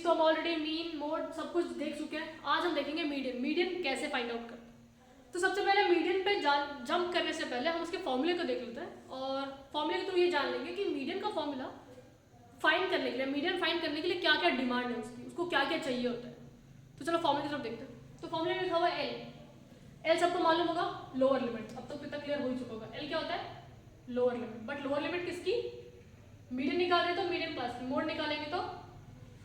तो हम already mean mode सब कुछ देख चुके हैं। आज हम देखेंगे मीडियन। मीडियन कैसे फाइंड आउट करते हैं। तो सबसे पहले मीडियन पे जंप करने से पहले हम उसके फॉर्मूले को देख लेते हैं और फॉर्मूले के थ्रू ये जान लेंगे कि मीडियन का फॉर्मूला फाइंड करने के लिए, मीडियन फाइंड करने के लिए क्या क्या डिमांड है उसकी, उसको क्या क्या चाहिए होता है। तो चलो फॉर्मूले की तरफ देखते हैं। तो फॉर्मूले में लिखा हुआ है एल सबको मालूम होगा, लोअर लिमिट। अब तक कितना क्लियर हो ही चुका होगा। एल क्या होता है? Lower limit. But lower limit किसकी? मीडियन निकाल रहे तो मीडियन क्लास की, मोड निकालेंगे तो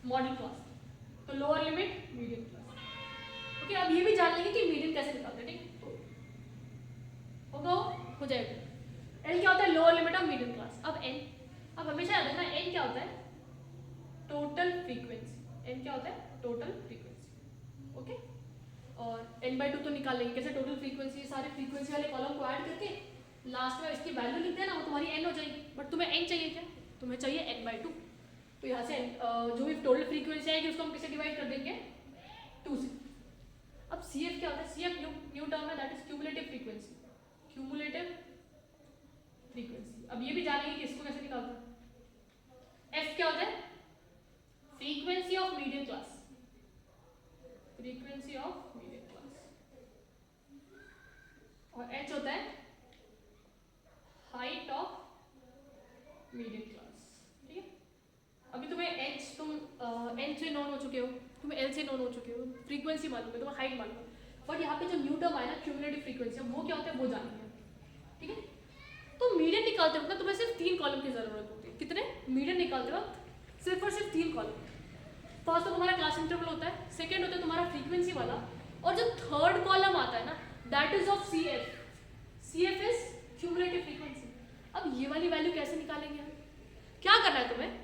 मॉडल क्लास की। तो lower limit median class. Okay, अब ये भी जान लेंगे कि मीडियन कैसे निकालते हैं। ठीक होगा, हो जाएगा। एल क्या होता है? Lower limit of median class. अब एन, अब हमेशा याद रखना एन क्या होता है? Total frequency. एन क्या होता है? Total frequency. ओके, और n/2 तो निकाल लेंगे कैसे? टोटल फ्रीक्वेंसी, सारे फ्रीक्वेंसी वाले कॉलम को ऐड करके लास्ट में इसकी वैल्यू लिखते हैं ना, वो तुम्हारी n हो जाएगी। बट तुम्हें n चाहिए क्या? तुम्हें चाहिए n/2। तो यहाँ से जो भी टोटल फ्रीक्वेंसी आएगी उसको हम किसे डिवाइड कर देंगे? 2 से। अब CF क्या होता है? CF न्यू टर्म है, that is cumulative frequency. Cumulative frequency. अब ये भी जानेंगे कि इसको कैसे निकालते हैं। F क्या होता है? Frequency of median class. Frequency of median class. और H होता है हाइट ऑफ मीडियन क्लास। ठीक है, अभी तुम्हें H तुम N से नोन हो चुके हो, तुम्हें L से नोन हो चुके हो, फ्रीक्वेंसी मालूम है, तुम्हें हाइट मालूम है। बट यहाँ पे जो न्यू टर्म आया ना क्यूमुलेटिव फ्रीक्वेंसी, वो क्या होता है वो जानेंगे। ठीक है, तो मीडियन निकालते वक्त तुम्हें सिर्फ 3 कॉलम की जरूरत होती है। कितने? मीडियन निकालते वक्त सिर्फ और सिर्फ 3 कॉलम। फर्स्ट तो तुम्हारा क्लास इंटरवल होता है, सेकंड होता है तुम्हारा फ्रीक्वेंसी वाला, और जो थर्ड कॉलम आता है ना that is of CF। CF is cumulative frequency. अब ये वाली वैल्यू कैसे निकालेंगे हम? क्या करना है तुम्हें?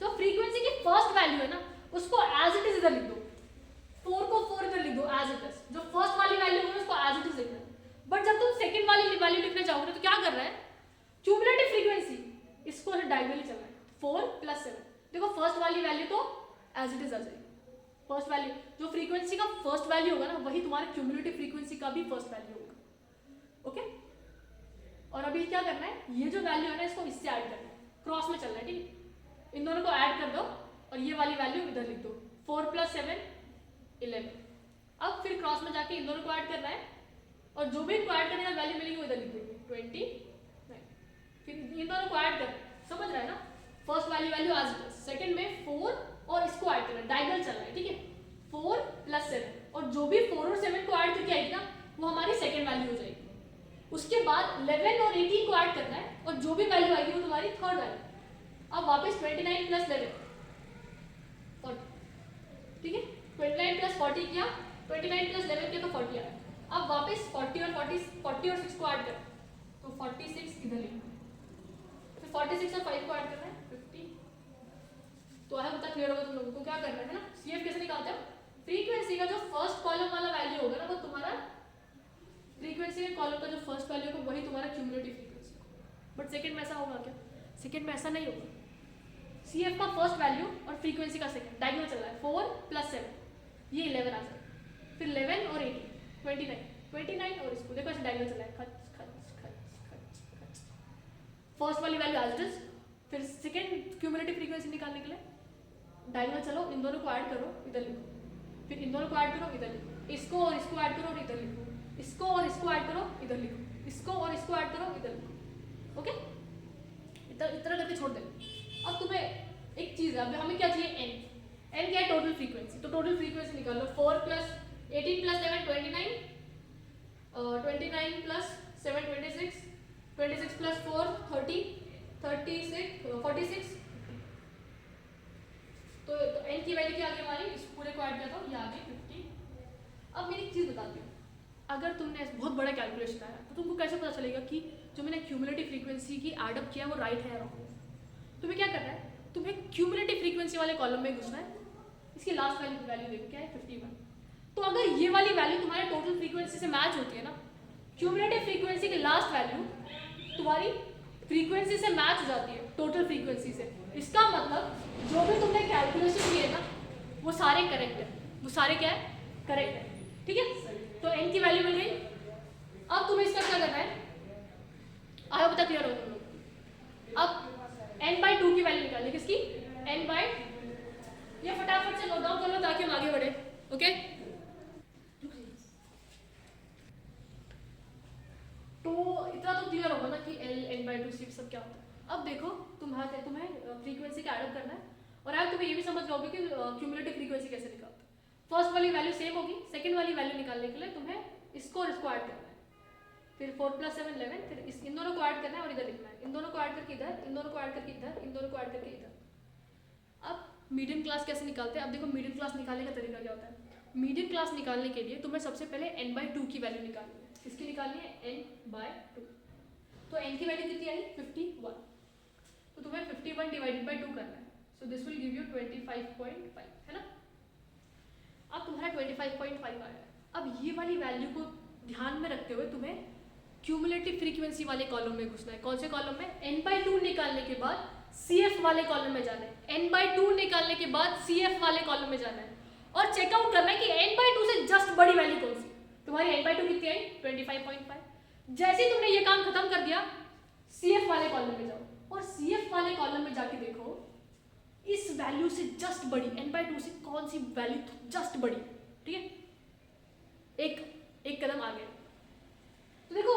जो फ्रीक्वेंसी की फर्स्ट वैल्यू है ना उसको एज इट इज इधर लिख दो। 4 को 4 इधर लिख दो एज इट इज। जो फर्स्ट वाली वैल्यू है उसको एज इट इज लिखना है। बट जब तुम सेकंड वाली वैल्यू लिखने जाओगे तो क्या कर रहा है? क्यूमुलेटिव फ्रीक्वेंसी, इसको डायगोनली चलना है। 4 + 7। देखो फर्स्ट वाली वैल्यू तो एज इट इज आ जाएगी। फर्स्ट वैल्यू जो फ्रीक्वेंसी का फर्स्ट वैल्यू होगा ना वही तुम्हारे क्यूमुलेटिव फ्रीक्वेंसी का भी फर्स्ट वैल्यू होगा। ओके, और अभी क्या करना है? ये जो वैल्यू है ना इसको इससे ऐड करना है, क्रॉस में चलना है। ठीक है, इन दोनों को ऐड कर दो और ये वाली वैल्यू इधर लिख दो। 4 + 7 11। अब फिर क्रॉस में जाके इन दोनों को ऐड करना है और जो भी इनको ऐड करने का वैल्यू मिलेगी वो इधर लिख देंगे 29। फिर इन दोनों को ऐड कर, समझ रहा है ना? फर्स्ट वाली value as it is, second में 4 और इसको ऐड करना है, डायगोनल चलना है। ठीक है, 4 + 7 और जो भी 4 और 7 को ऐड करके आएगी ना वो हमारी सेकंड वैल्यू हो जाएगी। उसके बाद 11 और 18 को ऐड करना है और जो भी वैल्यू आएगी वो तुम्हारी थर्ड वैल्यू। अब वापस 29 + 11 40। ठीक है, 29 + 40 किया, 29 + 11 किया तो 40 आया। अब वापस 40 और 6 को ऐड कर तो 46 इधर लिखना है। फिर 46 और 5 को ऐड करना है 50। तो है बता क्लियर होगा तुम लोगों को क्या करना है ना? CF कैसे निकालते हो? फ्रीक्वेंसी का जो फर्स्ट कॉलम वाला वैल्यू होगा ना वो तुम्हारा फ्रीक्वेंसी के कॉलम का जो फर्स्ट वैल्यू होगा वही तुम्हारा क्यूमुलेटिव फ्रीक्वेंसी। बट सेकंड में ऐसा होगा क्या? सेकंड में ऐसा नहीं होगा। CF का फर्स्ट वैल्यू और फ्रीक्वेंसी का सेकंड डायगोनल चल रहा है। 4 + 7 ये 11 आ जाएगा। फिर 11 और 18 29 और इसको देखो ऐसे डायगोनल चल रहा है। खच खच खच खच खच। फर्स्ट वाली वैल्यू एज इट इज। फिर सेकंड क्यूमुलेटिव फ्रीक्वेंसी निकालने के लिए डायगोनल चलो, इन दोनों को ऐड करो, इधर लिखो। फिर इन दोनों को ऐड करो, इधर लिखो। इसको और इसको ऐड करो और इधर लिखो। इसको और इसको ऐड करो, इधर लिखो। इसको और इसको ऐड करो, इधर लिखो। ओके, इतना करके छोड़ दे। अब तुम्हें एक चीज है, अब हमें क्या चाहिए? n क्या है? Total frequency. तो टोटल फ्रीक्वेंसी निकाल लो। 4 + 18 + 7 29, 29 + 7 26, 26 + 4 30, 36 46। तो n की वैल्यू क्या आ गई हमारी? इस पूरे को ऐड किया तो ये आ गई 50। अब मेरी एक चीज बताती हूँ, अगर तुमने बहुत बड़ा कैलकुलेशन आया तो तुमको कैसे पता चलेगा कि जो मैंने क्यूमुलेटिव फ्रीक्वेंसी की एडअप किया वो राइट है या रॉन्ग है? तुम्हें क्या करना है? तुम्हें क्यूमुलेटिव फ्रीक्वेंसी वाले कॉलम में घुसना है। इसकी लास्ट वैल्यू देखो क्या है? 51। तो अगर ये वाली वैल्यू तुम्हारे टोटल फ्रीक्वेंसी से मैच होती है ना, क्यूमुलेटिव फ्रीक्वेंसी की लास्ट वैल्यू तुम्हारी फ्रीक्वेंसी से मैच हो जाती है टोटल फ्रीक्वेंसी से, इसका मतलब जो भी तुमने कैलकुलेशन किए ना वो सारे करेक्ट है। वो सारे क्या है? करेक्ट है। ठीक है, तो n की वैल्यू मिल गई। अब तुम्हें इसका क्या करना है? आया पता क्लियर हो तुम लोग? अब n/2 की वैल्यू निकालनी। किसकी? n/2 ये फटाफट से नोट डाउन कर लो ताकि हम आगे बढ़े। ओके, तो इतना तो क्लियर होगा ना कि L n/2 C सब क्या होता है। अब देखो तुम्हें फ्रीक्वेंसी का एडअप करना है, और आज तुम्हें ये भी समझ जाओगे कि क्यूमुलेटिव फ्रीक्वेंसी कैसे निकालते हैं। फर्स्ट वाली वैल्यू सेम होगी, सेकंड वाली वैल्यू निकालने के लिए तुम्हें इसको ऐड करना है, फिर 4 + 7 11, फिर इन दोनों को ऐड करना है और इधर लिखना है, इन दोनों को ऐड करके इधर, इन दोनों को ऐड करके इधर, इन दोनों को ऐड करके इधर। अब मीडियन क्लास कैसे निकालते हैं। अब देखो मीडियन क्लास निकालने का तरीका क्या होता है। मीडियन क्लास निकालने के लिए तुम्हें सबसे पहले n/2 की वैल्यू निकालनी है। किसकी निकालनी है, n/2। तो n की वैल्यू कितनी आई, 51। तो तुम्हें 51 डिवाइडेड बाई 2 करना है, so this will give you 25.5, है ना। अब तुम्हारा 25.5 आया है। अब ये वाली वैल्यू को ध्यान में रखते हुए तुम्हें क्यूमुलेटिव फ्रीक्वेंसी वाले कॉलम में घुसना है। कौन से कॉलम में, n/2 निकालने के बाद CF वाले कॉलम में जाना है। n/2 निकालने के बाद CF वाले कॉलम में जाना है और चेकआउट करना है कि n/2 से जस्ट बड़ी वैल्यू कौन सी। तुम्हारी n/2 कितनी आई, 25.5। जैसे ही तुमने ये काम खत्म कर दिया, CF वाले कॉलम में जाओ और CF वाले कॉलम में जाके देखो इस वैल्यू से जस्ट बड़ी n/2 से कौन सी वैल्यू जस्ट बड़ी, ठीक है। एक कदम आगे। तो देखो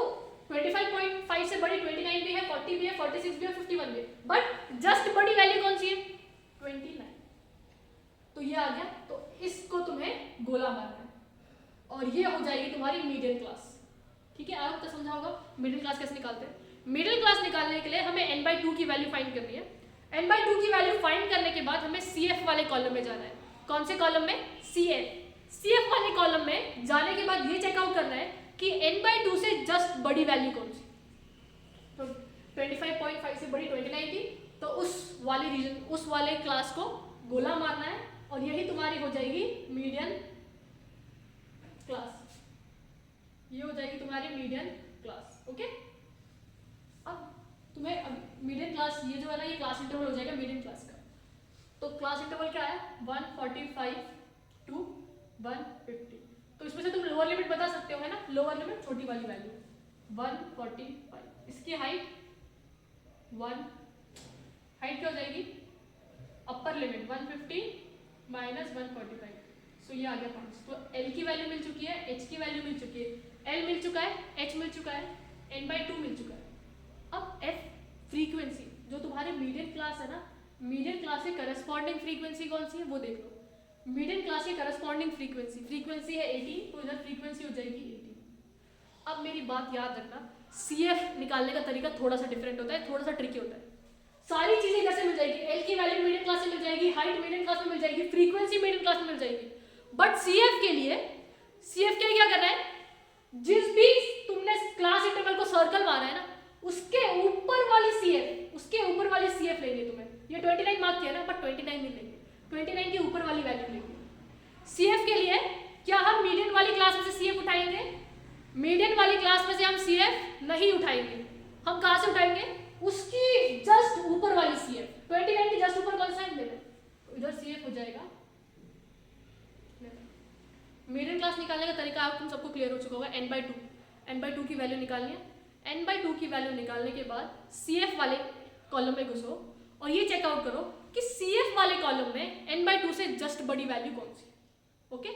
25.5 से बड़ी 29 भी है, 40 भी है, 46 भी है, 51 भी है, बट जस्ट बड़ी वैल्यू कौन सी है, 29। तो ये आ गया। तो इसको तुम्हें गोला मारना है और ये हो जाएगी तुम्हारी मीडियन क्लास। ठीक है, आपको समझा होगा मिडिल क्लास कैसे निकालते हैं। मिडिल क्लास निकालने के लिए हमें n/2 की वैल्यू फाइंड करनी है। n/2 की वैल्यू फाइंड करने के बाद हमें CF वाले कॉलम में जाना है। कौन से कॉलम में, CF वाले कॉलम में जाने के बाद ये चेकआउट करना है कि n/2 से जस्ट बड़ी वैल्यू कौन सी। तो 25.5 से बड़ी 29 थी, तो उस वाले क्लास को गोला मारना है और यही तुम्हारी हो जाएगी मीडियन क्लास। ये हो जाएगी तुम्हारी मीडियन क्लास। ओके, अब तुम्हें मीडियन क्लास, ये जो है ना, ये क्लास इंटरवल हो जाएगा मीडियन क्लास का। तो क्लास इंटरवल क्या है, 145 to 150। तो इसमें से तुम लोअर लिमिट बता सकते हो, है ना। लोअर लिमिट छोटी वाली वैल्यू 145, इसकी हाइट 1, हाइट क्या हो जाएगी, अपर लिमिट 150 माइनस 145, सो ये आ गया 5। तो L की वैल्यू मिल चुकी है, H की वैल्यू मिल चुकी है, L मिल चुका है, H मिल चुका है, n/2 मिल चुका है। अब F फ्रीक्वेंसी, जो तुम्हारी मीडियन क्लास है ना, मीडियन क्लास के करस्पॉन्डिंग फ्रीक्वेंसी कौन सी है वो देख लो। मीडियन क्लास की करस्पॉन्डिंग फ्रीक्वेंसी है 18, तो इधर फ्रीक्वेंसी हो जाएगी 18। अब मेरी बात याद रखना, CF निकालने का तरीका थोड़ा सा डिफरेंट होता है, थोड़ा सा ट्रिकी होता है। सारी चीजें इधर से मिल जाएगी, L की वैल्यू मीडियन क्लास में मिल जाएगी, हाइट मीडियन क्लास में मिल जाएगी, फ्रीक्वेंसी मीडियन क्लास में मिल जाएगी, बट CF के लिए क्या करना है, जिस भी तुमने क्लास इंटरवल को सर्कल मारा है ना, उसके ऊपर वाली CF लेनी है तुम्हें। ये 29 मार्क किया ना, बट 29 नहीं लेंगे, 29 के ऊपर वाली वैल्यू लेंगे। CF के लिए क्या हम मीडियन वाली क्लास में से CF उठाएंगे, मीडियन वाली क्लास में से हम CF नहीं उठाएंगे। हम कहां से उठाएंगे, उसकी जस्ट ऊपर वाली CF, 29 की जस्ट ऊपर कौन सा है, तो इधर CF हो जाएगा। मीडियन क्लास निकालने का तरीका आप तुम सबको क्लियर हो चुका होगा। n/2 की वैल्यू निकालनी है। n/2 की वैल्यू निकालने के बाद CF वाले कॉलम में घुसो और ये चेकआउट करो कि CF वाले कॉलम में n/2 से जस्ट बड़ी वैल्यू कौन सी। ओके,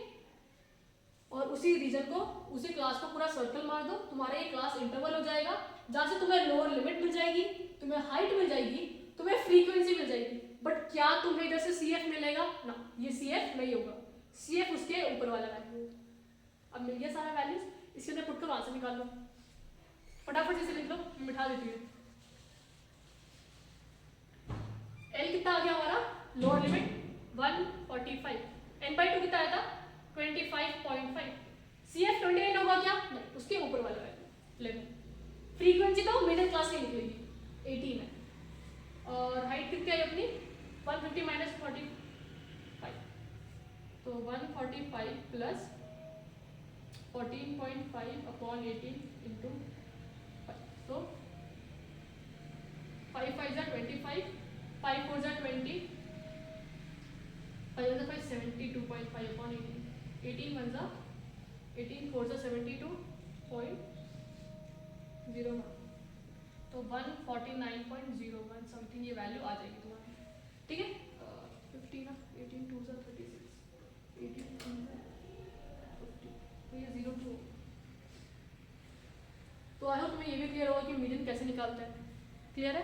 और उसी रीजन को, उसी क्लास को पूरा सर्कल मार दो, तुम्हारा ये क्लास इंटरवल हो जाएगा, जहां से तुम्हें लोअर लिमिट मिल जाएगी, तुम्हें हाइट मिल जाएगी, तुम्हें फ्रीक्वेंसी मिल जाएगी, बट क्या तुम्हें इधर से CF मिलेगा ना, ये CF नहीं होगा, CF उसके ऊपर वाला वैल्यू। अब मिल गया सारा वैल्यूज, इसके अंदर पुट कर आंसर निकाल लो, फटाफट से लिख लो, मैं बिठा देती हूँ। L कितना आ गया हमारा, लोअर लिमिट 145, n/2 कितना आया था 25.5, CF 29 होगा क्या, नहीं, उसके ऊपर वाला वैल्यू 11। फ्रीक्वेंसी तो मिडिल क्लास की निकलेगी 18 है, और हाइट कितनी आई अपनी 150 माइनस 45, तो 145 प्लस 14.5 अपॉन 18 इंटू 5, तो 5 5 जा 25, 5 4 जा 20, 5 5 72.5 अपॉन 18, 18 1 जा 18, 4 जा 72.01, तो 149.01 समथिंग ये वैल्यू आ जाएगी तुम्हारी। ठीक है, 15 18 2 निकालता है। क्लियर है?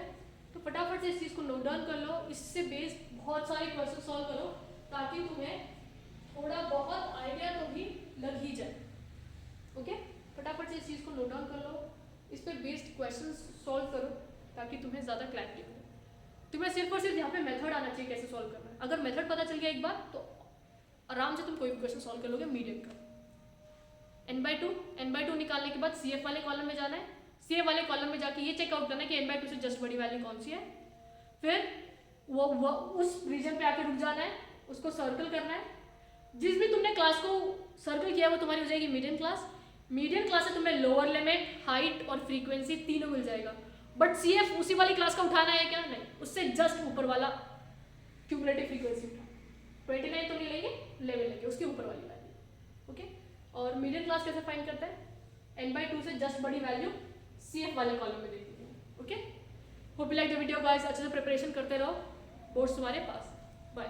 तो फटाफट से इस चीज़ को नोट डाउन कर लो, इससे बेस्ड बहुत सारे क्वेश्चन सॉल्व करो ताकि तुम्हें थोड़ा बहुत आइडिया तो भी लग ही जाए। ओके, फटाफट से इस चीज़ को नोट डाउन कर लो, इस पर बेस्ड क्वेश्चन सॉल्व करो ताकि तुम्हें ज़्यादा क्लैरिटी हो। तुम्हें सिर्फ और सिर्फ यहाँ पे मेथड आना चाहिए कैसे सॉल्व करना है। अगर मेथड पता चल गया एक बार तो आराम से तुम कोई भी क्वेश्चन सॉल्व कर लोगे मीडियम का। n/2 निकालने के बाद CF वाले कॉलम में जाना है, CF वाले कॉलम में जाके ये चेकआउट करना है कि n/2 से जस्ट बड़ी वैल्यू कौन सी है, फिर वो उस रीजन पे आके रुक जाना है, उसको सर्कल करना है। जिस भी तुमने क्लास को सर्कल किया वो तुम्हारी हो जाएगी मीडियम क्लास। मीडियम क्लास से तुम्हें लोअर लिमिट, हाइट और फ्रीक्वेंसी तीनों मिल जाएगा। बट CF उसी वाली क्लास का उठाना है क्या? नहीं, उससे जस्ट ऊपर वाला क्यूमुलेटिव फ्रीक्वेंसी उठा, 29 तो नहीं लेंगे, 11 लेंगे, उसके ऊपर वाली वैल्यू। ओके, और मीडियम क्लास कैसे फाइंड करते हैं? n/2 से जस्ट बड़ी वैल्यू CF वाले कॉलम में देखते हैं। Okay, hope you like the video guys, अच्छे से प्रिपरेशन करते रहो, बोर्ड्स तुम्हारे पास। बाय।